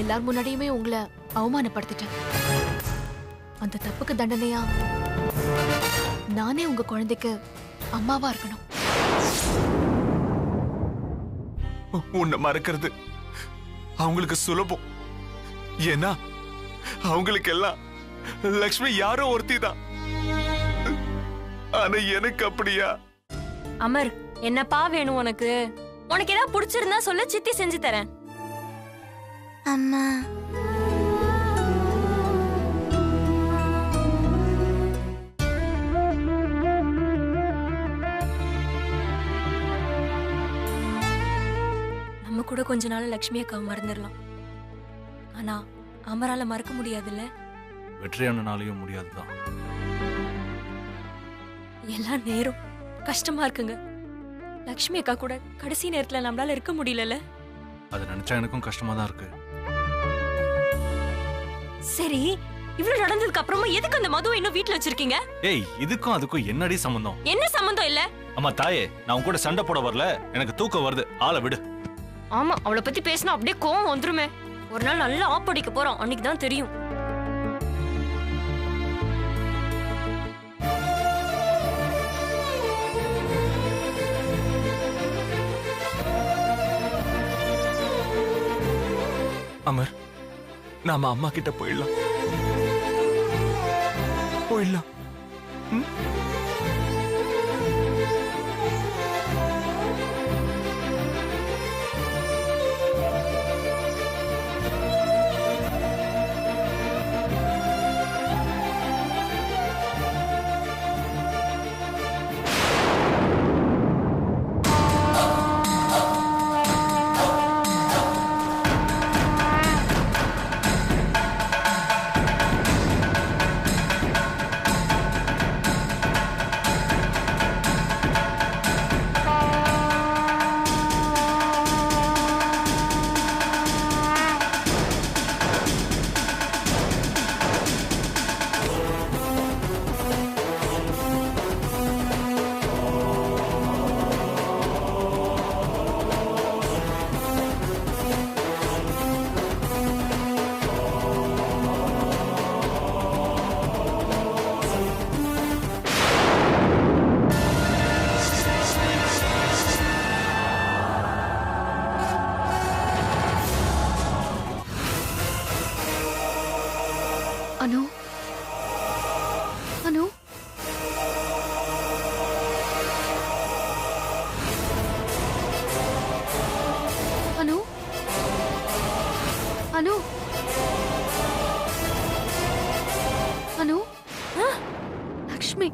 எல்லார் முன்னாடியுமே உங்களை அவமானப்படுத்திட்டேன். அந்த தப்புக்கு தண்டனையா நானே உங்க குழந்தைக்கு அம்மாவா இருக்கணும். உன்னை மறக்கிறது அவங்களுக்கு சுலபம். ஏன்னா அவங்களுக்கு எல்லாம் லக்ஷ்மி யாரோ ஒருத்தி தான். ஆனா எனக்கு அப்படியா? அமர், என்னப்பா வேணும் உனக்கு? உனக்கு ஏதாவது பிடிச்சிருந்தா சொல்ல, சித்தி செஞ்சு தரேன். அம்மா, நம்ம கூட கொஞ்ச நாள் லட்சுமி அக்காவை மறந்துடலாம். ஆனா அமரால மறக்க முடியாதுல்ல? வெற்றியானாலையும் முடியாதுதான். எல்லாம் நேரம் கஷ்டமா இருக்குங்க. லட்சுமி அக்கா கூட கடைசி நேரத்துல நம்மளால இருக்க முடியல. அது நினைச்சா எனக்கும் கஷ்டமா தான் இருக்கு. சரி, இவ்வளவு நடந்ததுக்கு அப்புறமா எதுக்கு அந்த மதுவை இன்னும் வீட்டுல வச்சிருக்கீங்க? ஏய், இதுக்கும் அதுக்கும் என்னடி சம்பந்தம்? என்ன சம்பந்தம் இல்ல? அம்மா தாயே, நான் உன் கூட சண்டை போட வரல. எனக்கு தூக்கம் வருது, ஆளை விடு. ஆமா, அவளை பத்தி பேசினா அப்படியே கோவம் வந்துருமே. ஒரு நாள் நல்லா ஆப்படிக்க போறோம், அன்னைக்கு தான் தெரியும். அமர், நாம அம்மா கிட்ட போயிடலாம். அனு, அனு, அனு, அனு, அனு, லக்ஷ்மி,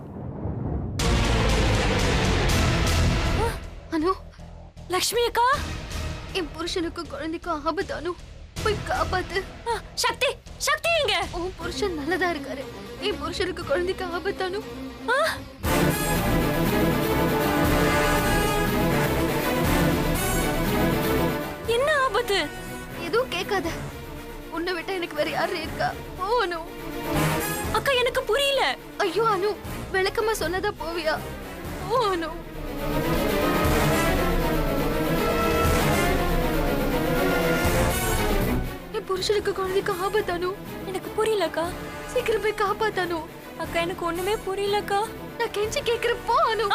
அனு, லட்சுமி அக்கா, என் புருஷனுக்கும் குழந்தைக்கும் ஆபத்து. அனு, போய் காப்பாத்து. சக்தி, சக்தி எங்க? உன் புருஷன் நல்லதா இருக்காரு. என் புருஷனுக்கு குழந்தைக்கு ஆபத்து. அனு, என்ன ஆபத்து? எதுவும் கேட்காத. உன்னை விட்டா எனக்கு வேற யாரு இருக்கா? ஓ அனு. அக்கா, எனக்கு புரியல. ஐயோ அனு, விளக்கமா சொன்னதா போவியா? ஓ அனு. என் புருஷனுக்கு குழந்தைக்கு ஆபத்து. அனு, எனக்கு புரியல அக்கா. சீக்கிரம் போய் காப்பாத்தனு. அக்கா, எனக்கு ஒண்ணுமே புரியலக்கா. நான் கெஞ்சி கேக்குறேன், போ அனு.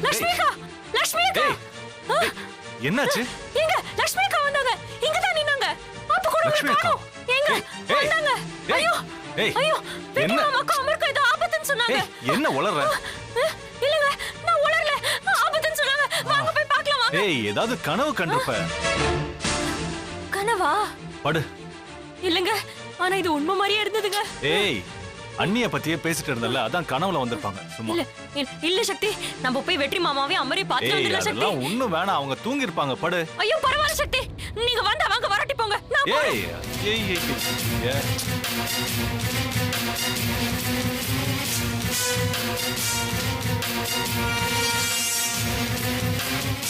லட்சுமி அக்கா, லட்சுமி அக்கா, என்னாச்சு? எங்க லட்சுமி அக்கா வந்தாங்க. இங்க தான் நின்னாங்க. அப்ப கூட லட்சுமி அக்கா எங்க வந்தாங்க? ஐயோ ஐயோ, என்ன அக்கா, அமருக்கு ஏதோ ஆபத்துன்னு சொன்னாங்க. என்ன உளறற? இல்லங்க, நான் உளறல. ஆபத்துன்னு சொன்னாங்க. வாங்க போய் பார்க்கலாம் வாங்க. ஏய், ஏதாவது கனவு கண்டிருப்ப. கனவா? படு. இல்லங்க, ஆனா இது உண்மை மாதிரியே இருந்ததுங்க. ஏய், அண்ணிய பத்தியே பேசிட்டு இருந்தல்ல, அதான் கனவுல வந்திருப்பாங்க. சும்மா இல்ல இல்ல சக்தி, நம்ம போய் வெற்றி மாமாவே அமரே பார்த்து வந்துடலாம் சக்தி. அதெல்லாம் ஒண்ணும் வேணாம், அவங்க தூங்கி இருப்பாங்க. படு. ஐயோ பரவாயில்லை சக்தி, நீங்க வந்தா வாங்க, வரட்டி போங்க. நான் ஏய் ஏய் ஏய்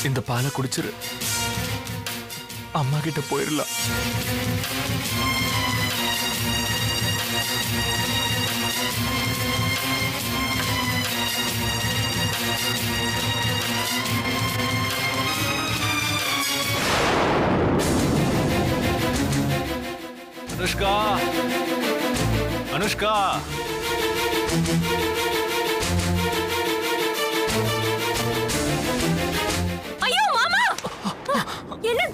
இந்த பாலை குடிச்சிரு, அம்மா கிட்ட போயிடலாம். அனுஷ்கா, அனுஷ்கா. ஐயோ மாமா, என்ன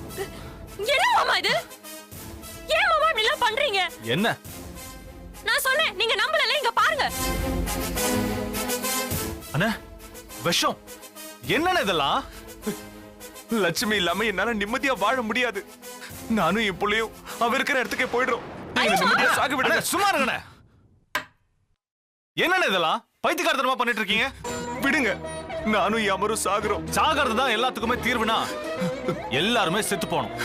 என்ன மாமா இது? ஏன் மாமா இப்படி எல்லாம் பண்றீங்க? என்ன? நான் சொன்னேன், நீங்க நம்பல, இங்க பாருங்க. அண்ணா, விஷம். என்னன்னு இதெல்லாம்? லட்சுமி இல்லாம என்னால நிம்மதியா வாழ முடியாது. நானும் என் புள்ளையும் அவ இருக்கிற இடத்துக்கே போயிடுறோம். எங்களை நிம்மதியா சாக விடுங்க. அண்ணா, சும்மா இருங்கண்ணே. என்னன்னு இதெல்லாம்? பைத்தியக்காரத்தனமா பண்ணிட்டு இருக்கீங்க. விடுங்க, நானும் என் அமரும் சாகுறோம். சாகிறது தான் எல்லாத்துக்குமே தீர்வுனா எல்லாருமே செத்து போகணும்.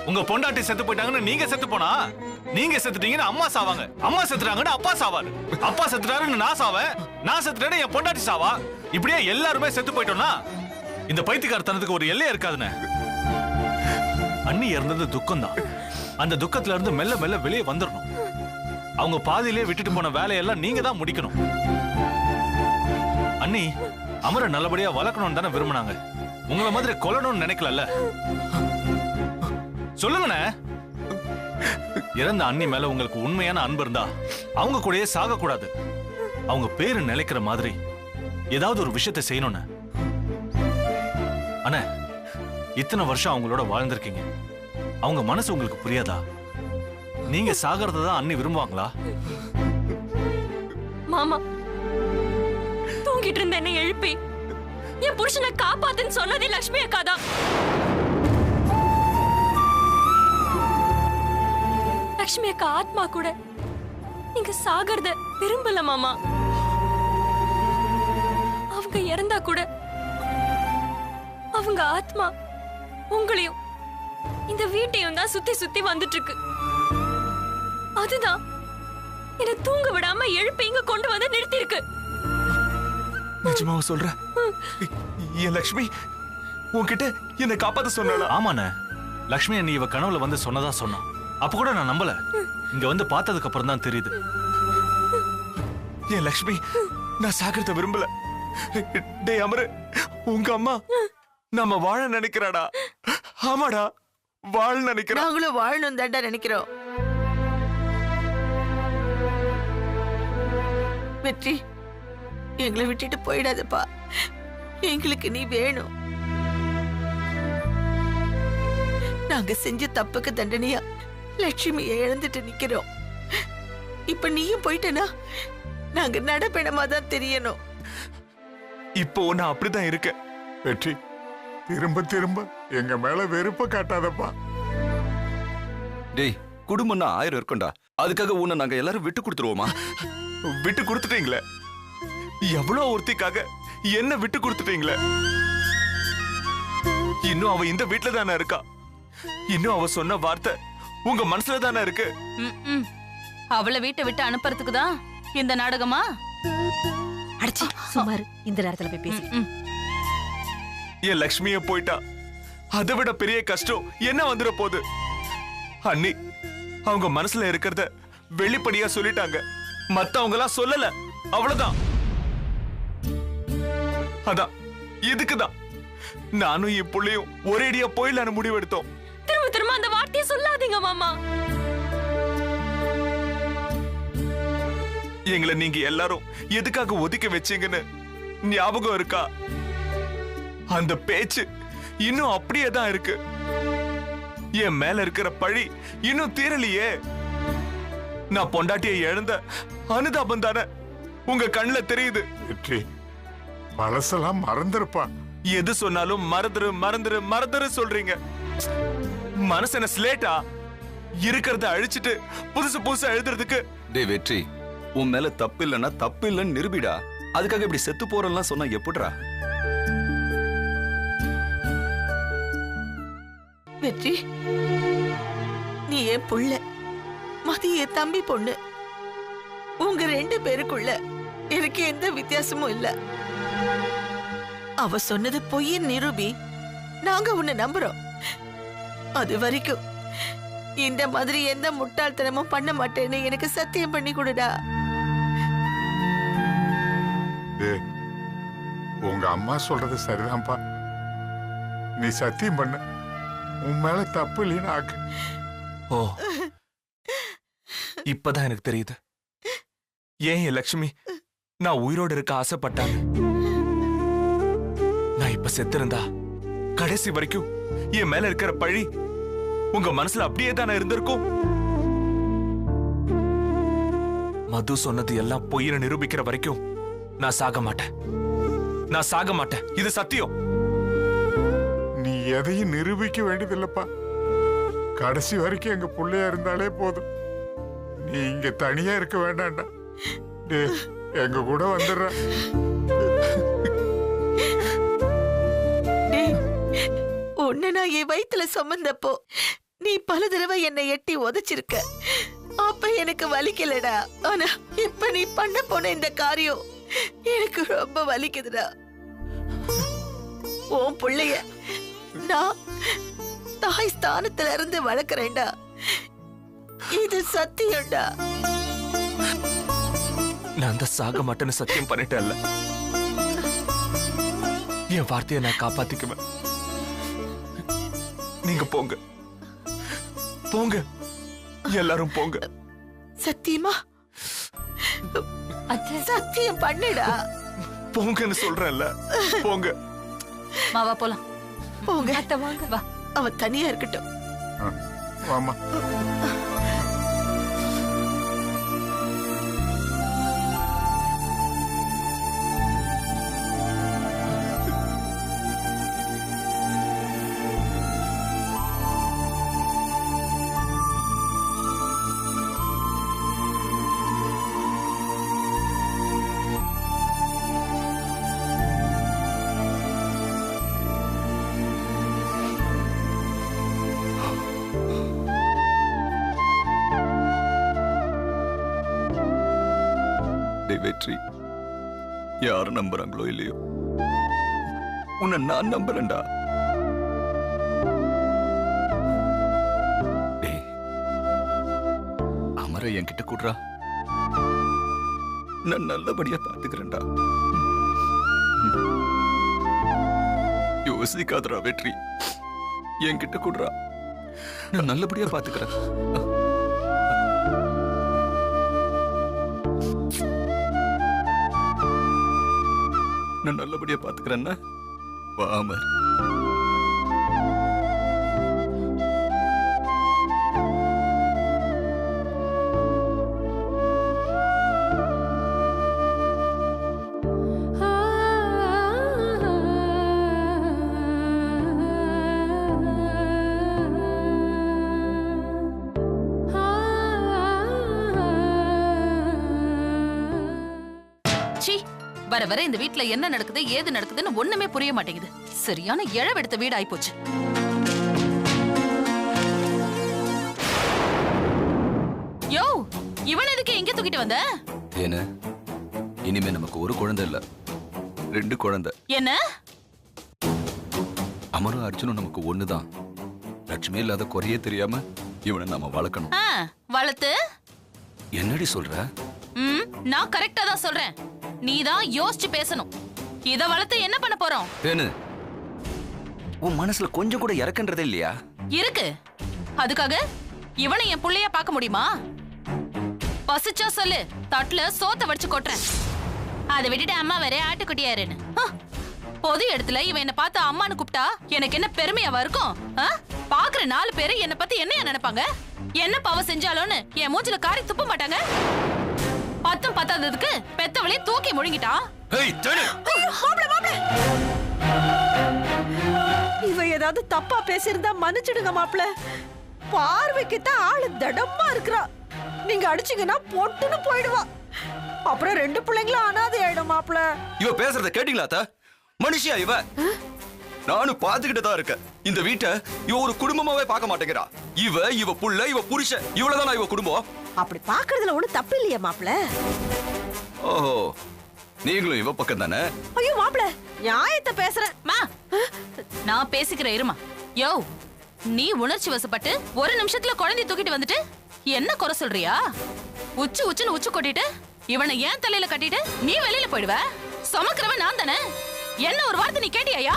உங்க பொண்டாட்டி செத்து போயிட்டாங்கன்னு நீங்க செத்து போனா, நீங்க செத்துட்டீங்கன்னு அம்மா சாவாங்க, அம்மா செத்துட்டாங்கன்னு அப்பா சாவாரு, அப்பா செத்துட்டாருன்னு நான் சாவேன், நான் செத்துட்டேன்னு என் பொண்டாட்டி சாவா. இப்படியே எல்லாருமே செத்து போயிட்டோம்னா இந்த பைத்தியக்காரத்தனத்துக்கு ஒரு எல்லையே இருக்காதுன்னு. அண்ணி இறந்தது துக்கம் தான். அந்த துக்கத்துல இருந்து மெல்ல மெல்ல வெளியே வந்துடணும். அவங்க பாதியிலே விட்டுட்டு போன வேலையெல்லாம் நீங்க தான் முடிக்கணும். அண்ணி அமர நல்லபடியா வளர்க்கணும்னு தானே விரும்பினாங்க. உங்களை மாதிரி கொல்லணும்னு நினைக்கல. சொல்லுங்கண்ணே. இறந்த அண்ணி மேல உங்களுக்கு உண்மையான அன்பு இருந்தா அவங்க கூடயே சாக கூடாது. அவங்க பேரு நிலைக்கிற மாதிரி ஏதாவது ஒரு விஷயத்தை செய்யணும்னு. அண்ணே, இத்தனை வருஷம் அவங்களோட வாழ்ந்திருக்கீங்க. அவங்க மனசு உங்களுக்கு புரியாதா? நீங்க சாகிறத தான் அண்ணி விரும்புவாங்களா? மாமா, தூங்கிட்டு இருந்த என்னை எழுப்பி என் புருஷனை காப்பாத்துன்னு சொன்னதே லட்சுமி அக்கா தான். லட்சுமி அக்கா ஆத்மா கூட நீங்க சாகிறத விரும்பல மாமா. அவங்க இறந்தா கூட அவங்க ஆத்மா உங்களையும் இந்த வீட்டையும் தான் சுத்தி சுத்தி வந்துட்டு இருக்கு. அதுதான் என்ன தூங்க விடாம எழுப்பி இங்க கொண்டு வந்து நிறுத்தி இருக்கு. நிஜமாவா சொல்ற? என் லட்சுமி உன்கிட்ட என்ன காப்பாத்த சொன்னாளா? ஆமாண்ணே, லட்சுமி அண்ணி இவ கனவுல வந்து சொன்னதா சொன்னா. அப்ப கூட நான் நம்பல. இங்க வந்து பார்த்ததுக்கு அப்புறம் தான் தெரியுது. என் லட்சுமி நான் சாகிறத விரும்பல. டேய் அமரு, உங்க அம்மா நம்ம வாழ நினைக்கிறாடா. ஆமாடா, வாழ நினைக்கிறா. நாங்களும் வாழணும் தாண்டா நினைக்கிறோம். வெற்றி, எங்களை விட்டுட்டு போயிடாதப்பா. எங்களுக்கு நீ வேணும். நாங்க செஞ்ச தப்புக்கு தண்டனையா லட்சுமியை இழந்துட்டு நிக்கிறோம். இப்ப நீயும் போயிட்டனா நாங்க நடப்பெணமா தான் தெரியணும். இப்போ நான் அப்படிதான் இருக்கேன். வெற்றி, திரும்ப திரும்ப எங்க மேல வெறுப்ப காட்டாதப்பா. டேய், குடும்பம்னா 1000 இருக்கும்டா. அதுக்காக உன்னை நாங்க எல்லாரும் விட்டு கொடுத்துருவோமா? விட்டு கொடுத்துட்டீங்களே. எவ்வளவு ஒருத்திக்காக என்ன விட்டு கொடுத்துட்டீங்களே. இன்னும் அவ இந்த வீட்டுல தானே இருக்கா. இன்னும் அவ சொன்ன வார்த்தை உங்க மனசுல தானே இருக்கு. அவளை வீட்டை விட்டு அனுப்புறதுக்கு தான் இந்த நாடகமா? அடிச்சு சுமார் இந்த நேரத்துல போய் பேசி. என் லட்சுமிய போயிட்டா அதை விட பெரிய கஷ்டம் என்ன வந்துட போகுது. அண்ணி அவங்க மனசுல இருக்கிறத வெளிப்படையா சொல்லிட்டாங்க. மத்தவங்க எல்லாம் சொல்லல. அவ்வளவுதான். அதான் இதுக்குதான் நானும் என் புள்ளையும் ஒரேடியா போயிடலான்னு முடிவெடுத்தோம். திரும்ப திரும்ப அந்த வார்த்தையை சொல்லாதீங்க மாமா. எங்களை நீங்க எல்லாரும் எதுக்காக ஒதுக்கி வச்சீங்கன்னு ஞாபகம் இருக்கா? அந்த பேச்சு இன்னும் அப்படியே தான் இருக்கு. என் மேல இருக்கிற பழி இன்னும் தீரலையே. நான் பொண்டாட்டியை இழந்த அனுதாபம் தானே உங்க கண்ணுல தெரியுது. வெற்றி, பழசெல்லாம் மறந்துருப்பா. எது சொன்னாலும் மறந்துரு மறந்துரு மறந்துரு சொல்றீங்க. மனசு என்ன ஸ்லேட்டா? இருக்கிறத அழிச்சிட்டு புதுசு புதுசா எழுதுறதுக்கு. டேய் வெற்றி, உன் மேல தப்பு இல்லைன்னா தப்பு இல்லைன்னு நிரூபிடா. அதுக்காக இப்படி செத்து போறேன்லாம் சொன்னா எப்படிடா? வெற்றி, நீ என் புள்ள, மதி என் தம்பி பொண்ணு. உங்க 2 பேருக்குள்ள எனக்கு எந்த வித்தியாசமும் இல்ல. அவ சொன்னது பொய்யின் நிரூபி. நாங்க உன்னை நம்புறோம். அது வரைக்கும் இந்த மாதிரி எந்த முட்டாள்தனமும் பண்ண மாட்டேன்னு எனக்கு சத்தியம் பண்ணி கொடுடா. உங்க அம்மா சொல்றது சரிதான்ப்பா. நீ சத்தியம் பண்ண. உன் மேல தப்பு இல்லைன்னு ஆக்கு. ஓ, இப்பதான் எனக்கு தெரியுது ஏன் என் லட்சுமி நான் உயிரோடு இருக்க ஆசைப்பட்டாங்க. நான் இப்ப செத்திருந்தா கடைசி வரைக்கும் என் மேல இருக்கிற பழி உங்க மனசுல அப்படியே தானே இருந்திருக்கும். மது சொன்னது எல்லாம் பொய்யை நிரூபிக்கிற வரைக்கும் நான் சாக மாட்டேன். நான் சாக மாட்டேன், இது சத்தியம். நீ எதையும் நிரூபிக்க வேண்டியதில்லப்பா. கடைசி வரைக்கும் எங்க புள்ளையா இருந்தாலே போதும். நீ இங்க தனியா இருக்க வேண்டாம்டா. டேய், எங்க கூட வந்துடுற. உன்னை நான் என் வயித்துல சுமந்தப்போ நீ பல தடவை என்னை எட்டி உதைச்சிருக்க. அப்ப எனக்கு வலிக்கலடா. ஆனா இப்ப நீ பண்ண போன இந்த காரியம் எனக்கு ரொம்ப வலிக்குதுடா. உன் பிள்ளைய நான் தாய் ஸ்தானத்துல இருந்து வளர்க்கிறேன்டா. இது சத்தியம்டா. நான் தான் சாக மாட்டேன்னு சத்தியம் பண்ணிட்டேன்ல. என் வார்த்தையை நான் காப்பாத்திக்குவேன். நீங்க போங்க போங்க, எல்லாரும் போங்க. சத்தியமா? சத்தியம் பண்ணுடா. போங்கன்னு சொல்றேன்ல, போங்க. மாவா போலாம். போங்க. அத்தை வாங்க. வா. அவன் தனியா இருக்கட்டும். வாமா. வெற்றி யாரு நம்புறாங்களோ இல்லையோ, உன்னை நான் நம்புறேன்டா. அமர என்கிட்ட கூடுறா, நான் நல்லபடியா பாத்துக்கிறேன்டா. யோசிக்காதரா வெற்றி, என்கிட்ட கூடுறா, நான் நல்லபடியா பாத்துக்கிறேன். நான் நல்லபடியா பாத்துக்கிறேன்னா வாமர். வர வர இந்த வீட்ல என்ன நடக்குது ஏது நடக்குதுன்னு ஒண்ணுமே புரிய மாட்டேங்குது. சரியான இழவெடுத்த வீடு ஆயிப்போச்சு. யோ, இவன் எதுக்கு எங்க தூக்கிட்டு வந்த? ஏன இனிமே நமக்கு ஒரு குழந்தை இல்ல, 2 குழந்தை. என்ன? அமரும் அர்ஜுனும் நமக்கு ஒண்ணுதான். லட்சுமி இல்லாத குறையே தெரியாம இவனை நாம வளர்க்கணும். வளர்த்து என்னடி சொல்ற? நான் கரெக்டா தான் சொல்றேன். நீதான் யோசிச்சு பேசணும். இத வளர்த்து என்ன பண்ண போறோம்? ஏனு உன் மனசுல கொஞ்சம் கூட இறக்கன்றதே இல்லையா? இருக்கு. அதுக்காக இவனை என் புள்ளையா பார்க்க முடியுமா? பசிச்சா சொல்லு, தட்டுல சோத்த வடிச்சு கொட்டுறேன். அதை விட்டுட்டு அம்மா வேற ஆட்டுக்குட்டியாருன்னு பொது இடத்துல இவன் என்ன பார்த்து அம்மான்னு கூப்பிட்டா எனக்கு என்ன பெருமையாவா இருக்கும்? பாக்குற 4 பேரு என்ன பத்தி என்னையா நினைப்பாங்க? என்ன பாவம் செஞ்சாலும்னு என் மூஞ்சில காரி துப்ப மாட்டாங்க? 10 பத்தாததுக்கு பெத்தவளே தூக்கி முழுங்கிட்டா. இவ ஏதாவது தப்பா பேசியிருந்தா மன்னிச்சிடுங்க மாப்ள. பார்வைக்கு தான் ஆளு தடமா இருக்கிறா. நீங்க அடிச்சீங்கன்னா பொட்டுன்னு போயிடுவா. அப்புறம் 2 பிள்ளைங்களும் அனாதை ஆயிடும் மாப்ள. இவ பேசுறத கேட்டீங்களா அத்த? மனுஷியா இவ? நானும் பாத்துக்கிட்டு தான் இருக்கேன். இந்த வீட்டை இவ ஒரு குடும்பமாவே பார்க்க மாட்டேங்கிறா. இவ புள்ள, இவ புருஷன், இவ்வளவுதான் இவ குடும்பம். அப்படி பாக்குறதுல ஒண்ணு தப்பு இல்லையா மாப்ள? ஓஹோ, நீங்களும் இவ பக்கம் தானே? ஐயோ மாப்ள, நியாயத்தை பேசுறேன். நான் பேசிக்கிறேன் இருமா. யோ, நீ உணர்ச்சி வசப்பட்டு ஒரு நிமிஷத்துல குழந்தை தூக்கிட்டு வந்துட்டு என்ன குறை சொல்றியா? உச்சுன்னு உச்சு கொட்டிட்டு இவனை ஏன் தலையில கட்டிட்டு நீ வெளியில போயிடுவ? சுமக்கிறவன் நான் தானே. என்ன ஒரு வார்த்தை நீ கேட்டியா?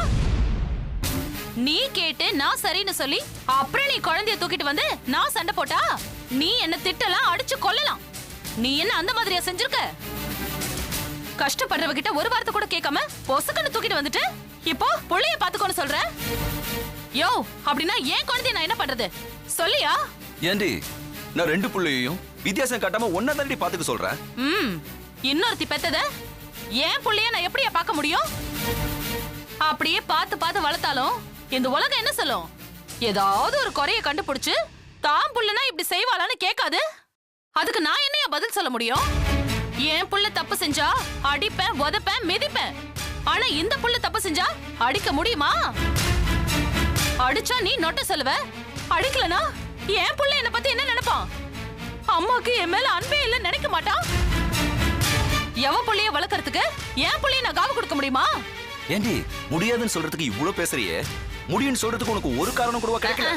நீ கேட்டு நான் சரின்னு சொல்லி அப்புறம் நீ குழந்தைய தூக்கிட்டு வந்து நான் சண்டை போட்டா நீ என்ன திட்டலாம், அடிச்சு கொல்லலாம். நீ என்ன அந்த மாதிரியா செஞ்சிருக்க? கஷ்டப்படுறவகிட்ட ஒரு வார்த்தை கூட கேட்காம பொசுக்குன்னு தூக்கிட்டு வந்துட்டு இப்போ புள்ளைய பாத்துக்கோன்னு சொல்ற? யோ, அப்படின்னா ஏன் குழந்தைய நான் என்ன பண்றது சொல்லியா? ஏண்டி நான் ரெண்டு புள்ளையையும் வித்தியாசம் காட்டாம ஒன்ன தாண்டி பாத்துக்க சொல்றேன். இன்னொருத்தி பெத்தத ஏன் புள்ளைய நான் எப்படியா பார்க்க முடியும்? அப்படியே பார்த்து பார்த்து வளர்த்தாலும் இந்த உலகம் என்ன சொல்லும்? ஏதாவது ஒரு குறைய கண்டுபிடிச்சு தான் புள்ளனா இப்படி செய்வாளான்னு கேட்காது. அதுக்கு நான் என்னையா பதில் சொல்ல முடியும்? என் புள்ள தப்பு செஞ்சா அடிப்பேன், உதைப்பேன், மிதிப்பேன். ஆனா இந்த புள்ள தப்பு செஞ்சா அடிக்க முடியுமா? அடிச்சா நீ நொட்ட சொல்லுவ, அடிக்கலனா என் புள்ள என்ன பத்தி என்ன நினைப்பான்? அம்மாக்கு என் மேல அன்பே இல்ல நினைக்க மாட்டான். எவன் புள்ளைய வளர்க்கறதுக்கு என் புள்ளைய நான் காவு கொடுக்க முடியுமா? ஏண்டி முடியாதுன்னு சொல்றதுக்கு இவ்வளவு பேசுறியே, முடியும்னு சொல்றதுக்கு உனக்கு ஒரு காரணம் கூட கிடைக்கல.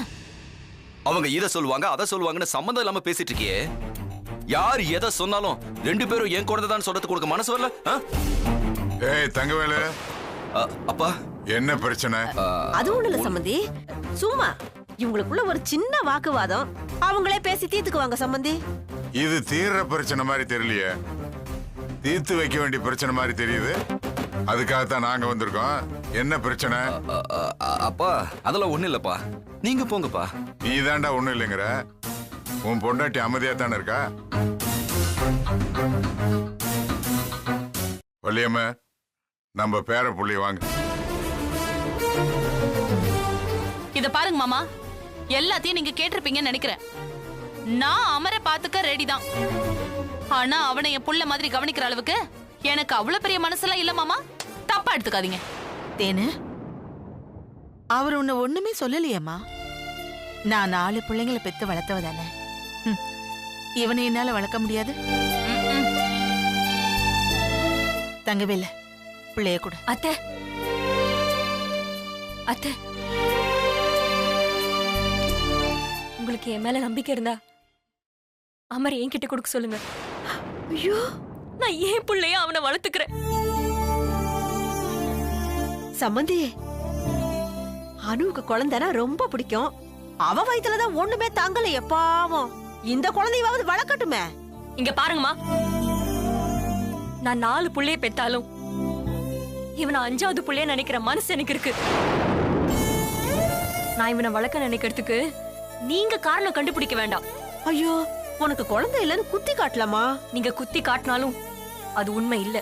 அவங்க இத சொல்லுவாங்க அத சொல்லுவாங்கன்னு சம்பந்தம் இல்லாம பேசிட்டு இருக்கியே. யார் எதை சொன்னாலும் ரெண்டு பேரும் என் குழந்தை தான் சொல்றதுக்கு உனக்கு மனசு வரல? ஏய் தங்கவேலு, அப்பா என்ன பிரச்சனை? அது ஒண்ணு இல்ல சம்பந்தி, சும்மா இவங்களுக்குள்ள ஒரு சின்ன வாக்குவாதம், அவங்களே பேசி தீர்த்துக்குவாங்க சம்பந்தி. இது தீர்ற பிரச்சனை மாதிரி தெரியலையே, தீர்த்து வைக்க வேண்டிய பிரச்சனை மாதிரி தெரியுது. அதுக்காகத்தான் நாங்க வந்திருக்கோம். என்ன பிரச்சனை? அப்பா அதெல்லாம் ஒண்ணு இல்லப்பா, நீங்க போங்கப்பா. நீ தாண்டா ஒண்ணு இல்லைங்கிற, உன் பொண்டாட்டி அமைதியா தானே இருக்கா? வள்ளியம்மா, நம்ம பேர புள்ளி வாங்க. இத பாருங்க மாமா, எல்லாத்தையும் நீங்க கேட்டிருப்பீங்கன்னு நினைக்கிறேன். நான் அமர பாத்துக்க ரெடி தான். ஆனா அவனை என் புள்ள மாதிரி கவனிக்கிற அளவுக்கு எனக்கு அவ்வளவு பெரிய மனசுலாம் இல்ல மாமா. தப்பா எடுத்துக்காதீங்க. தேனு, அவர் உன்னை ஒண்ணுமே சொல்லலையம்மா. நான் 4 பிள்ளைங்களை பெத்து வளர்த்தவ தானே. இவனை என்னால வளர்க்க முடியாது. தங்கவேல, பிள்ளைய கூட. அத்தை அத்தை, உங்களுக்கு என் மேல நம்பிக்கை இருந்தா அமர் என்கிட்ட கொடுக்க சொல்லுங்க. ஐயோ, நான் ஏன் பிள்ளைய அவனை வளர்த்துக்கிறேன். சம்பந்தி, அனுவுக்கு குழந்தைனா ரொம்ப பிடிக்கும். அவ வயித்துலதான் ஒண்ணுமே தாங்கல. எப்பாவும் இந்த குழந்தையாவது வளர்க்கட்டுமே. இங்க பாருங்கம்மா, நான் 4 புள்ளைய பெத்தாலும் இவனை 5வது புள்ளைய நினைக்கிற மனசு எனக்கு இருக்கு. நான் இவனை வளர்க்க நினைக்கிறதுக்கு நீங்க காரணம் கண்டுபிடிக்க வேண்டாம். ஐயோ, உனக்கு குழந்தை இல்லன்னு குத்தி காட்டலாமா? நீங்க குத்தி காட்டினாலும் அது உண்மை இல்ல.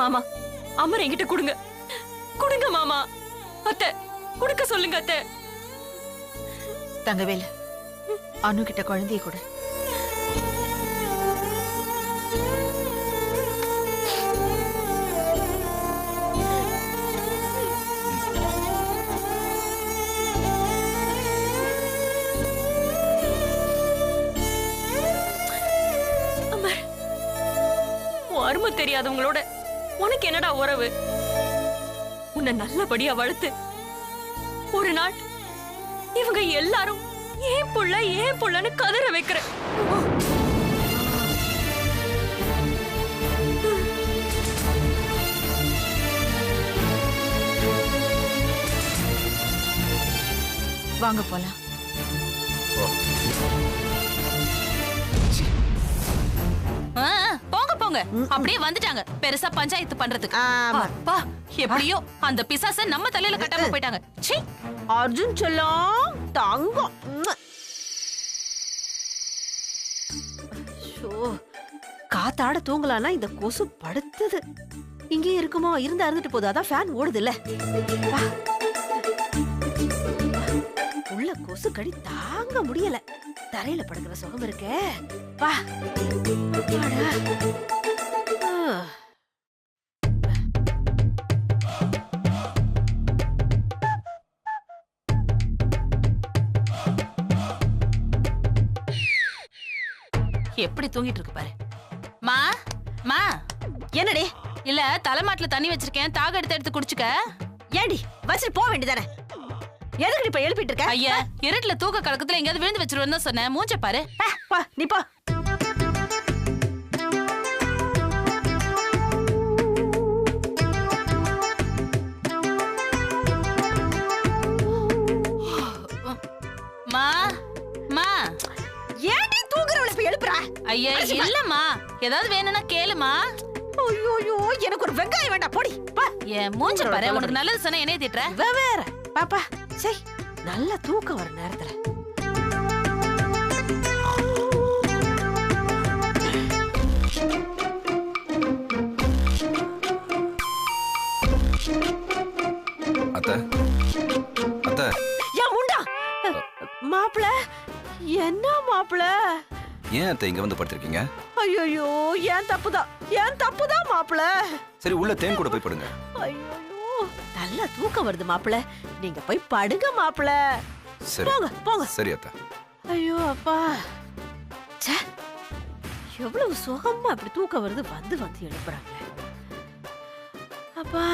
மாமா, அமர் என்கிட்ட கொடுங்க, கொடுங்க மாமா. அத்தை, கொடுக்க சொல்லுங்க அத்தை. தங்கவேல, அனு கிட்ட குழந்தைய கூட. அமர், அருமை தெரியாதவங்களோட உனக்கு என்னடா உறவு? உன்னை நல்லபடியா வளர்த்து ஒரு நாள் இவங்க எல்லாரும் ஏன் புள்ள ஏன் புள்ளன்னு கதற வைக்கிற. வாங்க போலாம். போங்க போங்க, அப்படியே வந்துட்டாங்க பெருசா பஞ்சாயத்து பண்றதுக்கு. அப்பா, எப்படியோ அந்த பிசாச நம்ம தலையில கட்டாம போயிட்டாங்க. சீ, அர்ஜுன் செல்லம் தங்கம். காத்தாட தூங்கலானா இந்த கொசு படுத்தது. இங்கே இருக்குமோ, இருந்தா இருந்துட்டு போதும். அதான் ஃபேன் ஓடுது இல்ல. உள்ள கொசு கடி தாங்க முடியல. தரையில படுக்கிற சுகம் இருக்கே. வா வாடா. எப்படி தூங்கிட்டு இருக்கு பாரு. மா மா, என்னடி? இல்ல தலைமாட்டுல தண்ணி வச்சிருக்கேன், தாக எடுத்து குடிச்சுக்க. ஏண்டி வச்சுட்டு போக வேண்டியதானே? எதுக்கு இப்ப எழுப்பிட்டு இருக்க? ஐயா, இருட்டுல தூக்க கலக்கத்துல எங்கயாவது விழுந்து வச்சிருவேன்னு தான் சொன்னேன். மூஞ்ச பாரு. பா, நீ போ. ஏன்டி தூங்குறவள இப்ப எழுப்புற? ஐயா இல்லம்மா, ஏதாவது வேணும்னா கேளுமா. ஐயோ எனக்கு ஒரு வெங்காயம் வேண்டாம், போடி பா. என் மூஞ்ச பாரு, உனக்கு நல்லது சொன்னா என்னைய திட்டுற? வேற பாப்பா, சரி நல்ல தூக்கம் வர நேரத்துல அத்தை அத்தை யா முண்டா. மாப்பிள என்ன மாப்பிள? ஏன் அத்தை இங்க வந்து படுத்திருக்கீங்க? ஐயோ ஏன் தப்புதான் மாப்பிள. சரி உள்ள தேன் கூட போய் படுங்க. ஐயோ நல்ல தூக்கம் வருது மாப்பிள, நீங்க போய் படுங்க மாப்பிள. சரி போங்க போங்க. சரி அத்தை. ஐயோ அப்பா, ச்சே எவ்வளவு சுகமா அப்படி தூக்கம் வருது, வந்து வந்து எழுப்புறாங்க அப்பா.